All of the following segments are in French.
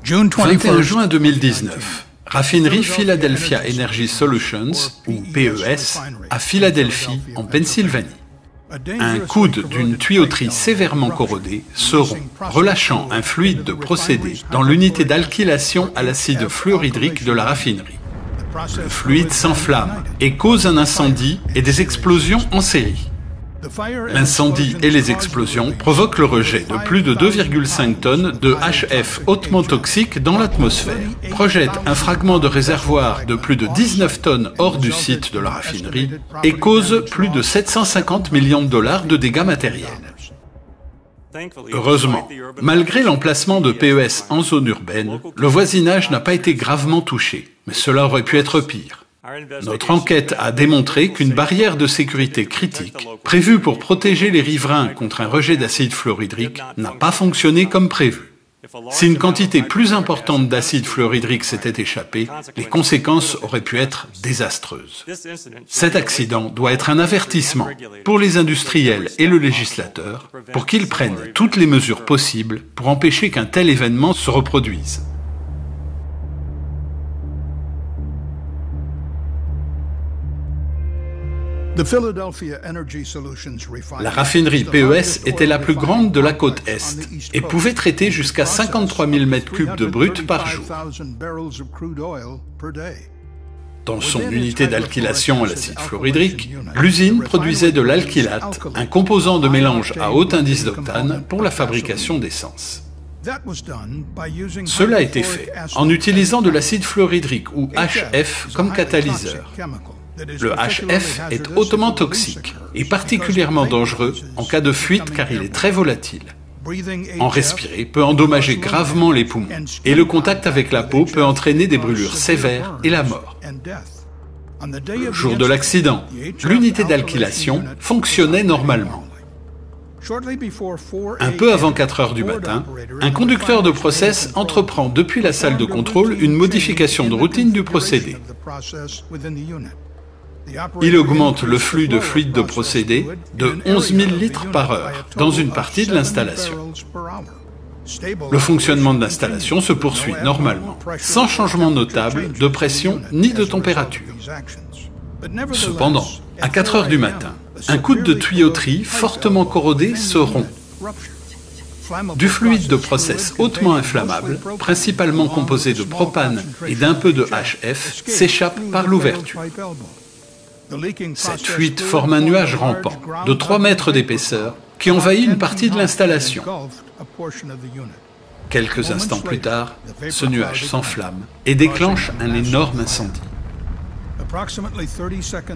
21 juin 2019, raffinerie Philadelphia Energy Solutions, ou PES, à Philadelphie, en Pennsylvanie. Un coude d'une tuyauterie sévèrement corrodée se rompt, relâchant un fluide de procédé dans l'unité d'alkylation à l'acide fluorhydrique de la raffinerie. Le fluide s'enflamme et cause un incendie et des explosions en série. L'incendie et les explosions provoquent le rejet de plus de 2,5 tonnes de HF hautement toxique dans l'atmosphère, projettent un fragment de réservoir de plus de 19 tonnes hors du site de la raffinerie et causent plus de 750 millions de dollars de dégâts matériels. Heureusement, malgré l'emplacement de PES en zone urbaine, le voisinage n'a pas été gravement touché, mais cela aurait pu être pire. Notre enquête a démontré qu'une barrière de sécurité critique, prévue pour protéger les riverains contre un rejet d'acide fluorhydrique, n'a pas fonctionné comme prévu. Si une quantité plus importante d'acide fluorhydrique s'était échappée, les conséquences auraient pu être désastreuses. Cet accident doit être un avertissement pour les industriels et le législateur pour qu'ils prennent toutes les mesures possibles pour empêcher qu'un tel événement se reproduise. La raffinerie PES était la plus grande de la côte Est et pouvait traiter jusqu'à 53 000 m3 de brut par jour. Dans son unité d'alkylation à l'acide fluorhydrique, l'usine produisait de l'alkylate, un composant de mélange à haut indice d'octane pour la fabrication d'essence. Cela a été fait en utilisant de l'acide fluorhydrique ou HF comme catalyseur. Le HF est hautement toxique et particulièrement dangereux en cas de fuite car il est très volatile. En respirer peut endommager gravement les poumons et le contact avec la peau peut entraîner des brûlures sévères et la mort. Le jour de l'accident, l'unité d'alkylation fonctionnait normalement. Un peu avant 4 heures du matin, un conducteur de process entreprend depuis la salle de contrôle une modification de routine du procédé. Il augmente le flux de fluide de procédé de 11 000 litres par heure dans une partie de l'installation. Le fonctionnement de l'installation se poursuit normalement, sans changement notable de pression ni de température. Cependant, à 4 heures du matin, un coude de tuyauterie fortement corrodé se rompt. Du fluide de process hautement inflammable, principalement composé de propane et d'un peu de HF, s'échappe par l'ouverture. Cette fuite forme un nuage rampant de 3 mètres d'épaisseur qui envahit une partie de l'installation. Quelques instants plus tard, ce nuage s'enflamme et déclenche un énorme incendie.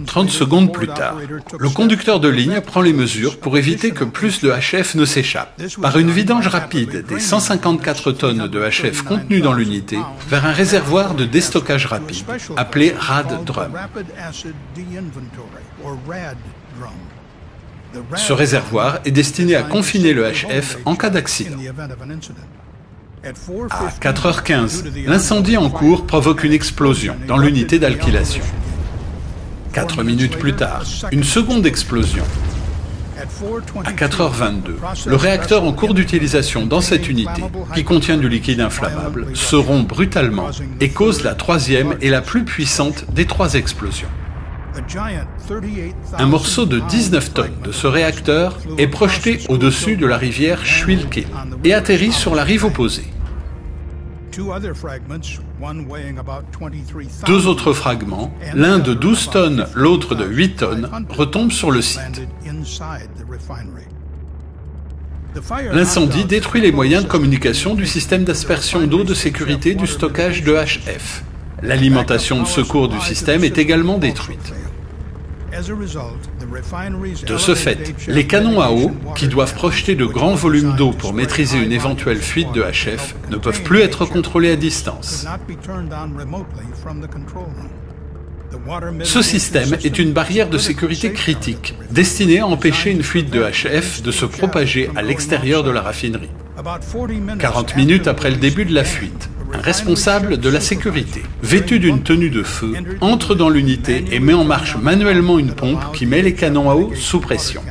30 secondes plus tard, le conducteur de ligne prend les mesures pour éviter que plus de HF ne s'échappe, par une vidange rapide des 154 tonnes de HF contenues dans l'unité vers un réservoir de déstockage rapide, appelé RAD Drum. Ce réservoir est destiné à confiner le HF en cas d'accident. À 4h15, l'incendie en cours provoque une explosion dans l'unité d'alkylation. 4 minutes plus tard, une seconde explosion. À 4h22, le réacteur en cours d'utilisation dans cette unité, qui contient du liquide inflammable, se rompt brutalement et cause la troisième et la plus puissante des 3 explosions. Un morceau de 19 tonnes de ce réacteur est projeté au-dessus de la rivière Schuylkill et atterrit sur la rive opposée. 2 autres fragments, l'un de 12 tonnes, l'autre de 8 tonnes, retombent sur le site. L'incendie détruit les moyens de communication du système d'aspersion d'eau de sécurité du stockage de HF. L'alimentation de secours du système est également détruite. De ce fait, les canons à eau, qui doivent projeter de grands volumes d'eau pour maîtriser une éventuelle fuite de HF, ne peuvent plus être contrôlés à distance. Ce système est une barrière de sécurité critique, destinée à empêcher une fuite de HF de se propager à l'extérieur de la raffinerie. 40 minutes après le début de la fuite, un responsable de la sécurité, vêtu d'une tenue de feu, entre dans l'unité et met en marche manuellement une pompe qui met les canons à eau sous pression.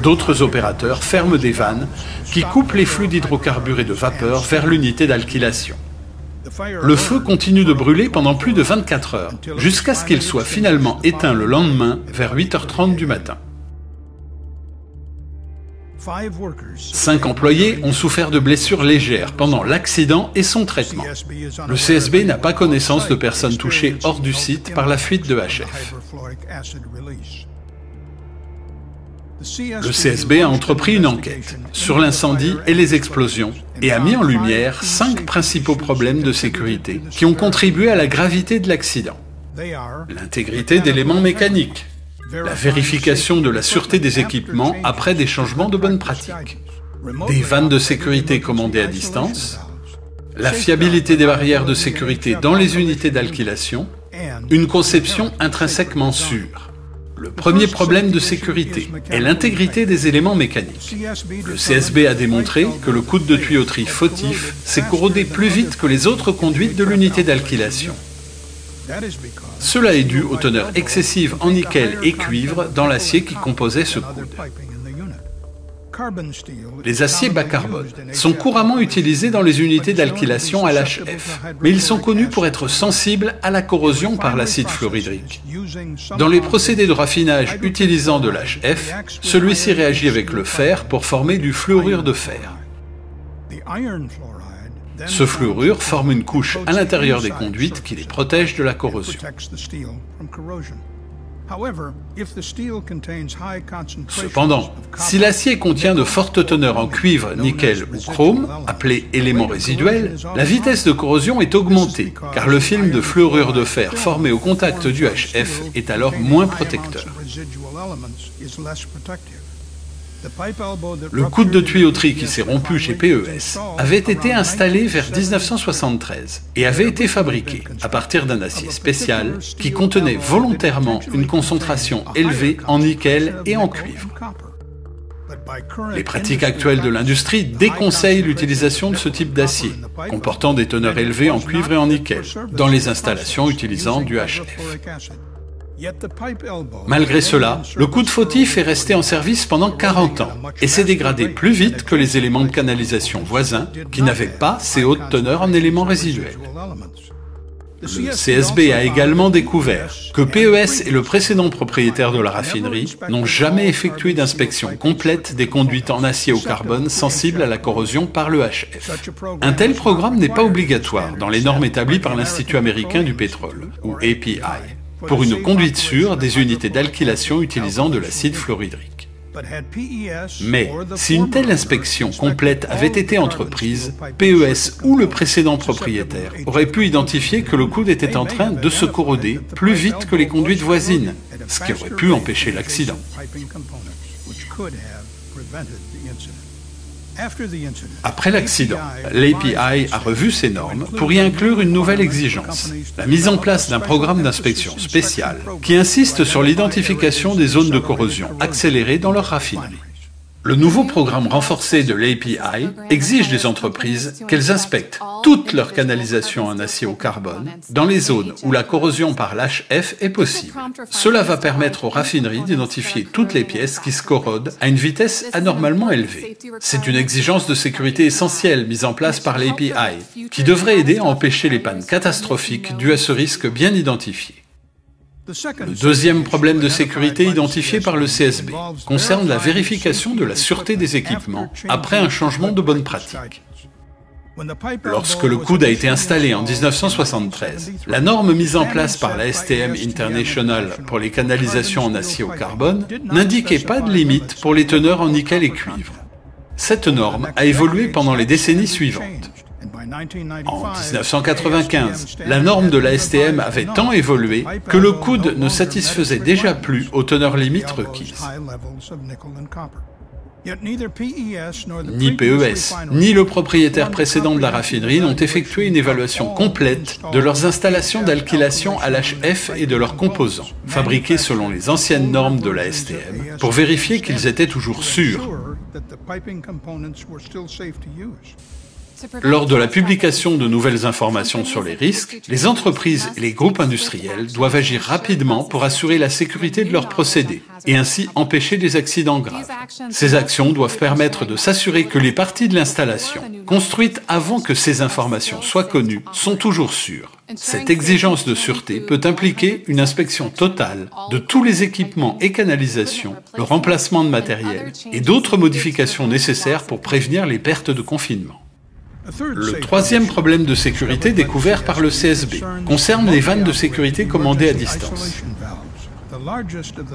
D'autres opérateurs ferment des vannes qui coupent les flux d'hydrocarbures et de vapeur vers l'unité d'alkylation. Le feu continue de brûler pendant plus de 24 heures, jusqu'à ce qu'il soit finalement éteint le lendemain vers 8h30 du matin. 5 employés ont souffert de blessures légères pendant l'accident et son traitement. Le CSB n'a pas connaissance de personnes touchées hors du site par la fuite de HF. Le CSB a entrepris une enquête sur l'incendie et les explosions et a mis en lumière 5 principaux problèmes de sécurité qui ont contribué à la gravité de l'accident. L'intégrité d'éléments mécaniques, la vérification de la sûreté des équipements après des changements de bonnes pratiques, des vannes de sécurité commandées à distance, la fiabilité des barrières de sécurité dans les unités d'alkylation, une conception intrinsèquement sûre. Le premier problème de sécurité est l'intégrité des éléments mécaniques. Le CSB a démontré que le coude de tuyauterie fautif s'est corrodé plus vite que les autres conduites de l'unité d'alkylation. Cela est dû aux teneurs excessives en nickel et cuivre dans l'acier qui composait ce coude. Les aciers bas carbone sont couramment utilisés dans les unités d'alkylation à l'HF, mais ils sont connus pour être sensibles à la corrosion par l'acide fluorhydrique. Dans les procédés de raffinage utilisant de l'HF, celui-ci réagit avec le fer pour former du fluorure de fer. Ce fluorure forme une couche à l'intérieur des conduites qui les protège de la corrosion. Cependant, si l'acier contient de fortes teneurs en cuivre, nickel ou chrome, appelés éléments résiduels, la vitesse de corrosion est augmentée, car le film de fluorure de fer formé au contact du HF est alors moins protecteur. Le coude de tuyauterie qui s'est rompu chez PES avait été installé vers 1973 et avait été fabriqué à partir d'un acier spécial qui contenait volontairement une concentration élevée en nickel et en cuivre. Les pratiques actuelles de l'industrie déconseillent l'utilisation de ce type d'acier, comportant des teneurs élevées en cuivre et en nickel, dans les installations utilisant du HF. Malgré cela, le coude fautif est resté en service pendant 40 ans et s'est dégradé plus vite que les éléments de canalisation voisins qui n'avaient pas ces hautes teneurs en éléments résiduels. Le CSB a également découvert que PES et le précédent propriétaire de la raffinerie n'ont jamais effectué d'inspection complète des conduites en acier au carbone sensibles à la corrosion par le HF. Un tel programme n'est pas obligatoire dans les normes établies par l'Institut américain du pétrole, ou API, pour une conduite sûre des unités d'alkylation utilisant de l'acide fluorhydrique. Mais si une telle inspection complète avait été entreprise, PES ou le précédent propriétaire aurait pu identifier que le coude était en train de se corroder plus vite que les conduites voisines, ce qui aurait pu empêcher l'accident. Après l'accident, l'API a revu ses normes pour y inclure une nouvelle exigence, la mise en place d'un programme d'inspection spécial qui insiste sur l'identification des zones de corrosion accélérées dans leur raffinerie. Le nouveau programme renforcé de l'API exige des entreprises qu'elles inspectent toute leur canalisation en acier au carbone dans les zones où la corrosion par l'HF est possible. Cela va permettre aux raffineries d'identifier toutes les pièces qui se corrodent à une vitesse anormalement élevée. C'est une exigence de sécurité essentielle mise en place par l'API qui devrait aider à empêcher les pannes catastrophiques dues à ce risque bien identifié. Le deuxième problème de sécurité identifié par le CSB concerne la vérification de la sûreté des équipements après un changement de bonne pratique. Lorsque le coude a été installé en 1973, la norme mise en place par la STM International pour les canalisations en acier au carbone n'indiquait pas de limite pour les teneurs en nickel et cuivre. Cette norme a évolué pendant les décennies suivantes. En 1995, la norme de la STM avait tant évolué que le coude ne satisfaisait déjà plus aux teneurs limites requises. Ni PES, ni le propriétaire précédent de la raffinerie n'ont effectué une évaluation complète de leurs installations d'alkylation à l'HF et de leurs composants, fabriqués selon les anciennes normes de la STM, pour vérifier qu'ils étaient toujours sûrs. Lors de la publication de nouvelles informations sur les risques, les entreprises et les groupes industriels doivent agir rapidement pour assurer la sécurité de leurs procédés et ainsi empêcher des accidents graves. Ces actions doivent permettre de s'assurer que les parties de l'installation, construites avant que ces informations soient connues, sont toujours sûres. Cette exigence de sûreté peut impliquer une inspection totale de tous les équipements et canalisations, le remplacement de matériel et d'autres modifications nécessaires pour prévenir les pertes de confinement. Le troisième problème de sécurité découvert par le CSB concerne les vannes de sécurité commandées à distance.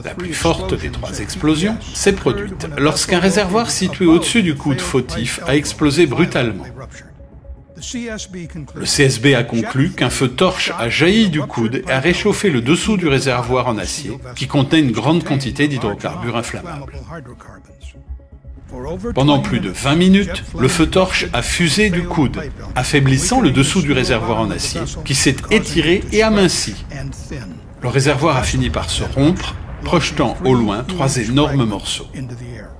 La plus forte des trois explosions s'est produite lorsqu'un réservoir situé au-dessus du coude fautif a explosé brutalement. Le CSB a conclu qu'un feu torche a jailli du coude et a réchauffé le dessous du réservoir en acier qui contenait une grande quantité d'hydrocarbures inflammables. Pendant plus de 20 minutes, le feu torche a fusé du coude, affaiblissant le dessous du réservoir en acier, qui s'est étiré et aminci. Le réservoir a fini par se rompre, projetant au loin 3 énormes morceaux.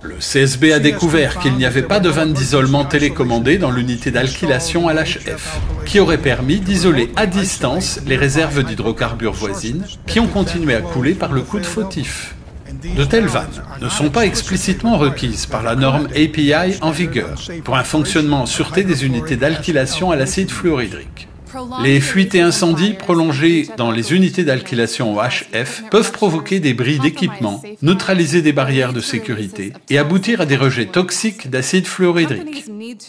Le CSB a découvert qu'il n'y avait pas de vanne d'isolement télécommandée dans l'unité d'alkylation à l'HF, qui aurait permis d'isoler à distance les réserves d'hydrocarbures voisines qui ont continué à couler par le coude fautif. De telles vannes ne sont pas explicitement requises par la norme API en vigueur pour un fonctionnement en sûreté des unités d'alkylation à l'acide fluorhydrique. Les fuites et incendies prolongés dans les unités d'alkylation au HF peuvent provoquer des bris d'équipement, neutraliser des barrières de sécurité et aboutir à des rejets toxiques d'acide fluorhydrique.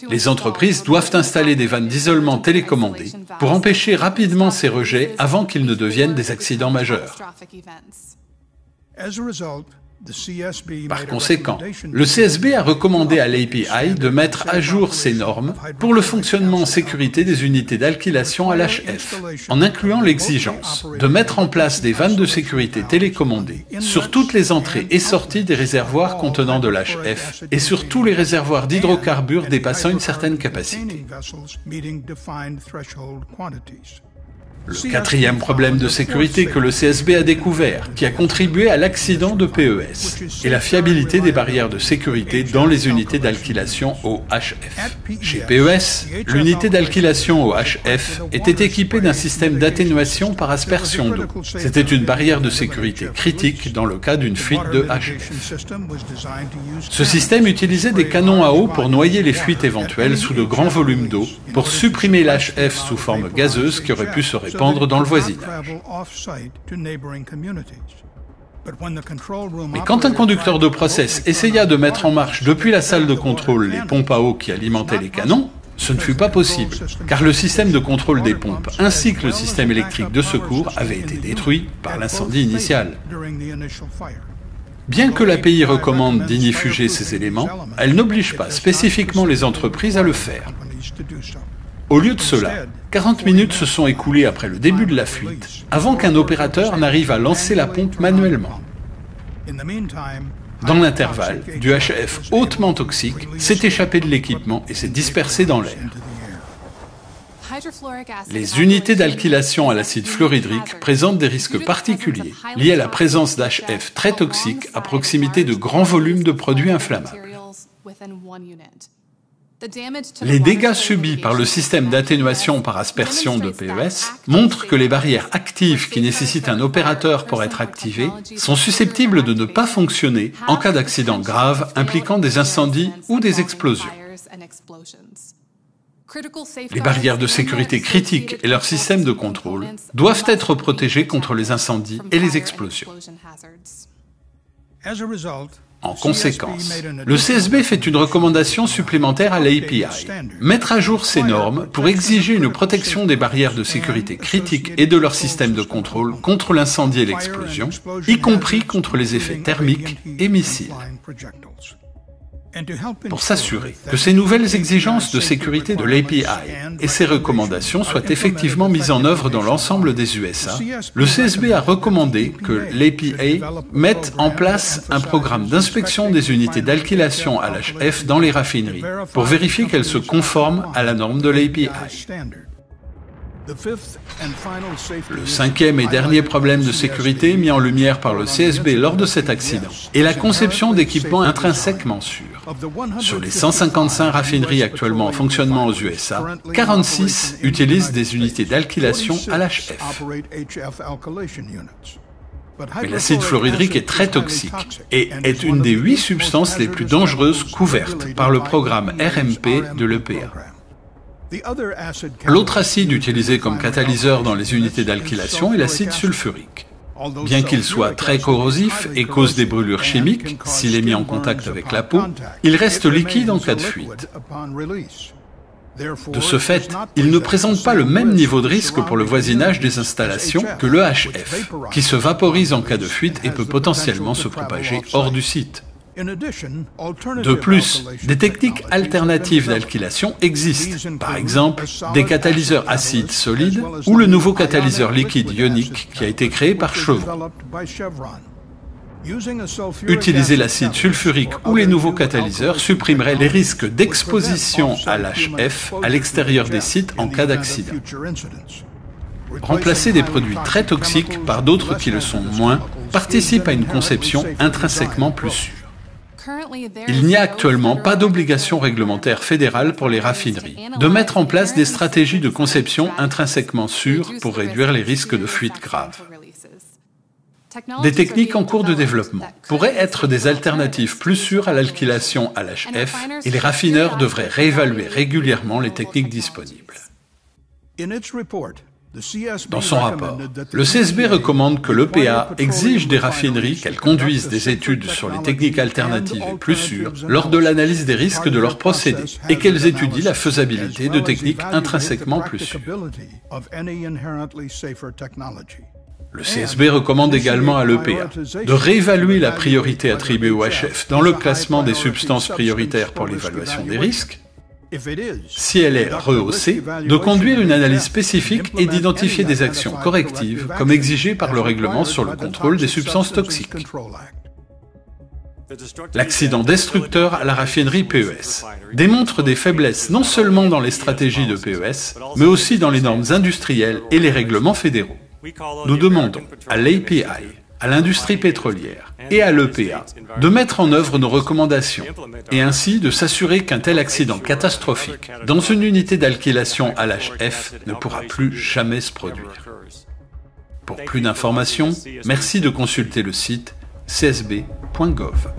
Les entreprises doivent installer des vannes d'isolement télécommandées pour empêcher rapidement ces rejets avant qu'ils ne deviennent des accidents majeurs. Par conséquent, le CSB a recommandé à l'API de mettre à jour ses normes pour le fonctionnement en sécurité des unités d'alkylation à l'HF, en incluant l'exigence de mettre en place des vannes de sécurité télécommandées sur toutes les entrées et sorties des réservoirs contenant de l'HF et sur tous les réservoirs d'hydrocarbures dépassant une certaine capacité. Le quatrième problème de sécurité que le CSB a découvert, qui a contribué à l'accident de PES, est la fiabilité des barrières de sécurité dans les unités d'alkylation au HF. Chez PES, l'unité d'alkylation au HF était équipée d'un système d'atténuation par aspersion d'eau. C'était une barrière de sécurité critique dans le cas d'une fuite de HF. Ce système utilisait des canons à eau pour noyer les fuites éventuelles sous de grands volumes d'eau, pour supprimer l'HF sous forme gazeuse qui aurait pu se répandre dans le voisinage. Mais quand un conducteur de process essaya de mettre en marche depuis la salle de contrôle les pompes à eau qui alimentaient les canons, ce ne fut pas possible, car le système de contrôle des pompes ainsi que le système électrique de secours avaient été détruits par l'incendie initial. Bien que l'API recommande d'ignifuger ces éléments, elle n'oblige pas spécifiquement les entreprises à le faire. Au lieu de cela, 40 minutes se sont écoulées après le début de la fuite, avant qu'un opérateur n'arrive à lancer la pompe manuellement. Dans l'intervalle, du HF hautement toxique s'est échappé de l'équipement et s'est dispersé dans l'air. Les unités d'alkylation à l'acide fluorhydrique présentent des risques particuliers liés à la présence d'HF très toxiques à proximité de grands volumes de produits inflammables. Les dégâts subis par le système d'atténuation par aspersion de PES montrent que les barrières actives qui nécessitent un opérateur pour être activées sont susceptibles de ne pas fonctionner en cas d'accident grave impliquant des incendies ou des explosions. Les barrières de sécurité critiques et leur système de contrôle doivent être protégés contre les incendies et les explosions. En conséquence, le CSB fait une recommandation supplémentaire à l'API, mettre à jour ces normes pour exiger une protection des barrières de sécurité critiques et de leur système de contrôle contre l'incendie et l'explosion, y compris contre les effets thermiques et missiles. Pour s'assurer que ces nouvelles exigences de sécurité de l'API et ces recommandations soient effectivement mises en œuvre dans l'ensemble des USA, le CSB a recommandé que l'API mette en place un programme d'inspection des unités d'alkylation à l'HF dans les raffineries pour vérifier qu'elles se conforment à la norme de l'API. Le cinquième et dernier problème de sécurité mis en lumière par le CSB lors de cet accident est la conception d'équipements intrinsèquement sûrs. Sur les 155 raffineries actuellement en fonctionnement aux USA, 46 utilisent des unités d'alkylation à l'HF. Mais l'acide fluorhydrique est très toxique et est une des 8 substances les plus dangereuses couvertes par le programme RMP de l'EPA. L'autre acide utilisé comme catalyseur dans les unités d'alkylation est l'acide sulfurique. Bien qu'il soit très corrosif et cause des brûlures chimiques, s'il est mis en contact avec la peau, il reste liquide en cas de fuite. De ce fait, il ne présente pas le même niveau de risque pour le voisinage des installations que le HF, qui se vaporise en cas de fuite et peut potentiellement se propager hors du site. De plus, des techniques alternatives d'alkylation existent, par exemple des catalyseurs acides solides ou le nouveau catalyseur liquide ionique qui a été créé par Chevron. Utiliser l'acide sulfurique ou les nouveaux catalyseurs supprimerait les risques d'exposition à l'HF à l'extérieur des sites en cas d'accident. Remplacer des produits très toxiques par d'autres qui le sont moins participe à une conception intrinsèquement plus sûre. Il n'y a actuellement pas d'obligation réglementaire fédérale pour les raffineries de mettre en place des stratégies de conception intrinsèquement sûres pour réduire les risques de fuite graves. Des techniques en cours de développement pourraient être des alternatives plus sûres à l'alkylation à l'HF et les raffineurs devraient réévaluer régulièrement les techniques disponibles. Dans son rapport, le CSB recommande que l'EPA exige des raffineries qu'elles conduisent des études sur les techniques alternatives et plus sûres lors de l'analyse des risques de leurs procédés et qu'elles étudient la faisabilité de techniques intrinsèquement plus sûres. Le CSB recommande également à l'EPA de réévaluer la priorité attribuée au HF dans le classement des substances prioritaires pour l'évaluation des risques, si elle est rehaussée, de conduire une analyse spécifique et d'identifier des actions correctives comme exigé par le règlement sur le contrôle des substances toxiques. L'accident destructeur à la raffinerie PES démontre des faiblesses non seulement dans les stratégies de PES, mais aussi dans les normes industrielles et les règlements fédéraux. Nous demandons à l'API, à l'industrie pétrolière et à l'EPA de mettre en œuvre nos recommandations et ainsi de s'assurer qu'un tel accident catastrophique dans une unité d'alkylation à l'HF ne pourra plus jamais se produire. Pour plus d'informations, merci de consulter le site csb.gov.